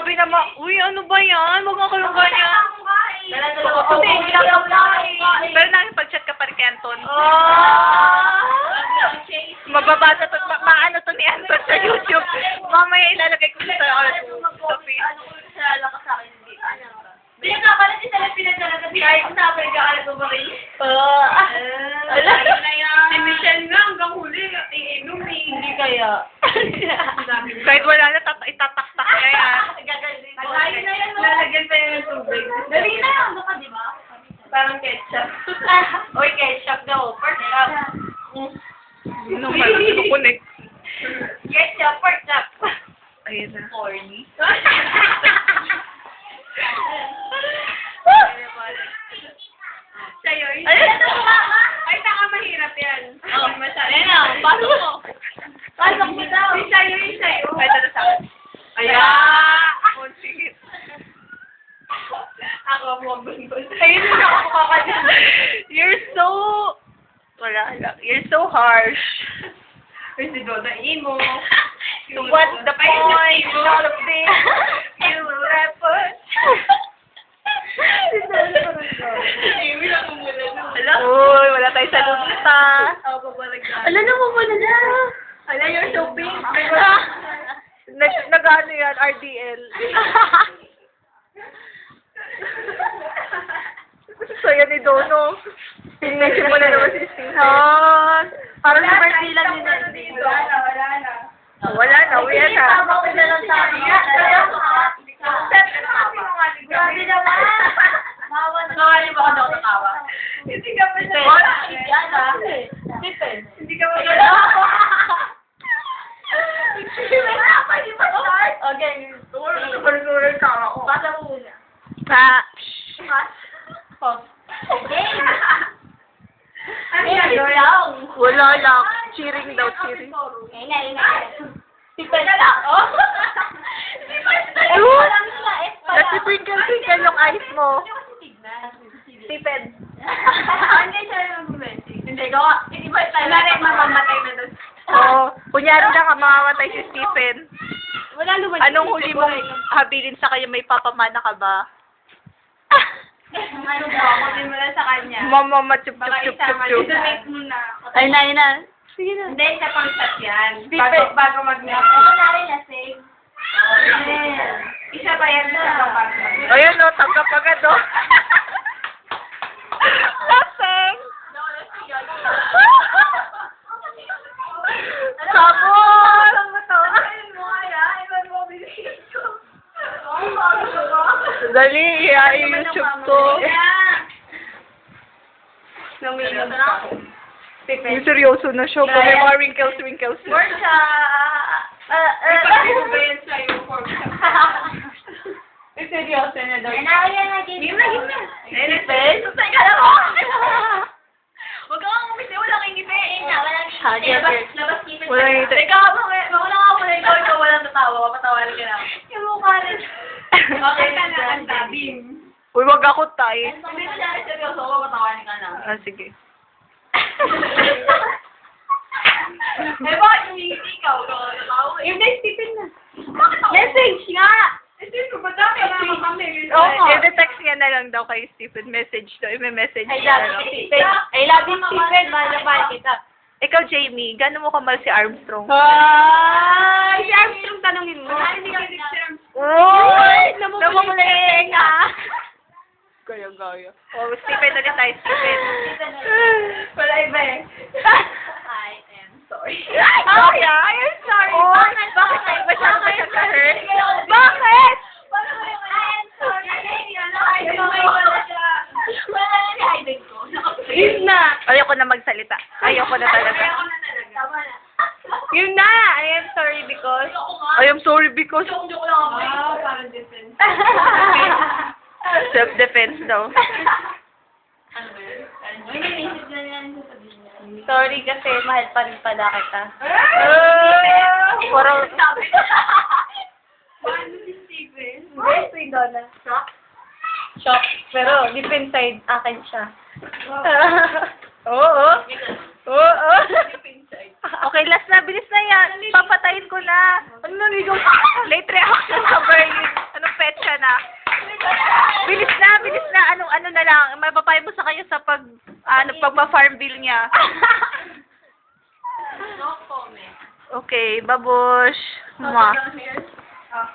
Grabe naman. Uy, ano ba yan? Huwag nga kayong ganyan. Pero nakipag-chat ka pa rin kay Anton. Mababasa to, maano to ni Anton sa YouTube. Mamaya ilalagay ko sa Facebook. Hindi ka pala si Salat pinagdala kasi kahit sa Africa ka nagbabarin. Si Michelle nga hanggang huli, iinom eh. Hindi kaya. Kahit wala na, itataktak na yan. Lagi na yan. Lalagyan pa yan ng tubig. Dali na yan. Baka di ba? Parang ketchup. Uy, ketchup daw. Pork chop. Ano parang kukunik. Ketchup, pork chop. Ayun na. Corny. Sa'yo, yun. Ay, saka mahirap yan. Oo, masyado. Ayan na, pasok mo. Pasok mo daw. Yung sa'yo, yung sa'yo. Pwede na sa akin. Ayan. Oh, sige. Ako mo, bunbun. Ayun na ako kakadyan. You're so... Wala lang. You're so harsh. Uy, si Donna Imo. So what's the point in all of this? You rappers. Amy lang umula na. Uy, wala tayo sa lumita. Ako pabalag na. Ala na, mawala na. Ala, you're so pink. Nag-ano yan, RDL. Saya ni Dono. Pinag-mention mo na naman si Stinghon. Parang sa birthday lang yun. Wala na. Wala na, uwi na. Tama ko na lang sa akin. Grabe naman. Nakali ba ka daw nakawa? Hindi ka pa siya. Hindi ka pa siya. Okay. Tuloy tawa ko. Basta mo muna. Pa. Ano yan? Wala lang. Cheering daw, cheering. Tipid na. Oh. Nagpipwinkle-twinkle yung eyes mo. Tipid. Hindi siya mag-romantic. Hindi ko. Iba tayo. Mamamatay na doon. Oo. Kunyari lang ka, mamamatay si Stephen. Wala lumalit. Anong huli mong habilin sa kanya? May papamana ka ba? Ano ba? Kunin mo lang sa kanya. Mama, chup, chup, Baka chup, chup, isama. chup. Donate mo na. Ay, na. Sige na. Hindi, sa pang-chat yan. Stephen. Bago mag-net. Oo, narin na save. Isa pa yan sa kapag. Ayun, no, tanggap agad, no. Laseng! Sabon! Ang matawa. Dali, i-YouTube to. Namilon pa. Yung seryoso na siya. Kung may mga wrinkles. Pork chop! Ipagin ba yan sa'yo, pork chop? Seryoso na daw. Game na. Stephen? Saan ka lang ako? Huwag kang umisi. Wala kang ngipin. Labas ngipin. Walang ngipin. Teka, wala nga muna ikaw. Ikaw walang tatawa. Patawarin ka lang. Yung mukha rin. Okay ka na. Ang tabing. Uy, wag ako tayo. Hindi na siya seryoso. Patawarin ka lang. Ah, sige. Eh, bakit umingiti ikaw? Hindi, Stephen na. Bakit ako? Message nga! Stephen, ba't dami naman kami? Oo nga. I-text nga na lang daw kay Stephen. Message daw. I-message I niya love na lang. you, Stephen. I love you, Stephen. Mahal na mahal kita. Ikaw, Jamie, gano'n mo kamal si Armstrong? Ay, si Armstrong tanongin mo. Ay, hindi ka si Armstrong. Uy! Namumulay ka. Gaya. Oh, Stephen ulit tayo, Stephen. Wala iba eh. I am sorry. Oh, yeah? I am sorry. Oh, bakit tayo ba siya ka-hurt? Bakit? I am sorry. Wala na ni Hayden ko. Yun na. Ayoko na magsalita. Ayoko na talaga. Tama na. Yun na. I am sorry because... I am sorry because... Joke lang ako. Parang defense. Self-defense daw. Ano ba yun? Ay, naisip na yan. Sorry kasi mahal pa rin pala kita. Parang sabi. Paano si Steven? Yes, si Donna. Shock. Pero deep inside, akin siya. Oo. Oo. Okay, last na. Bilis na yan. Papatayin ko na. Ano naligaw? Late reaction sa Berlin. lang, mapapayo mo sa kanya sa pagpa-farm bill niya. No comment. Okay, babush. Mwah. Oh.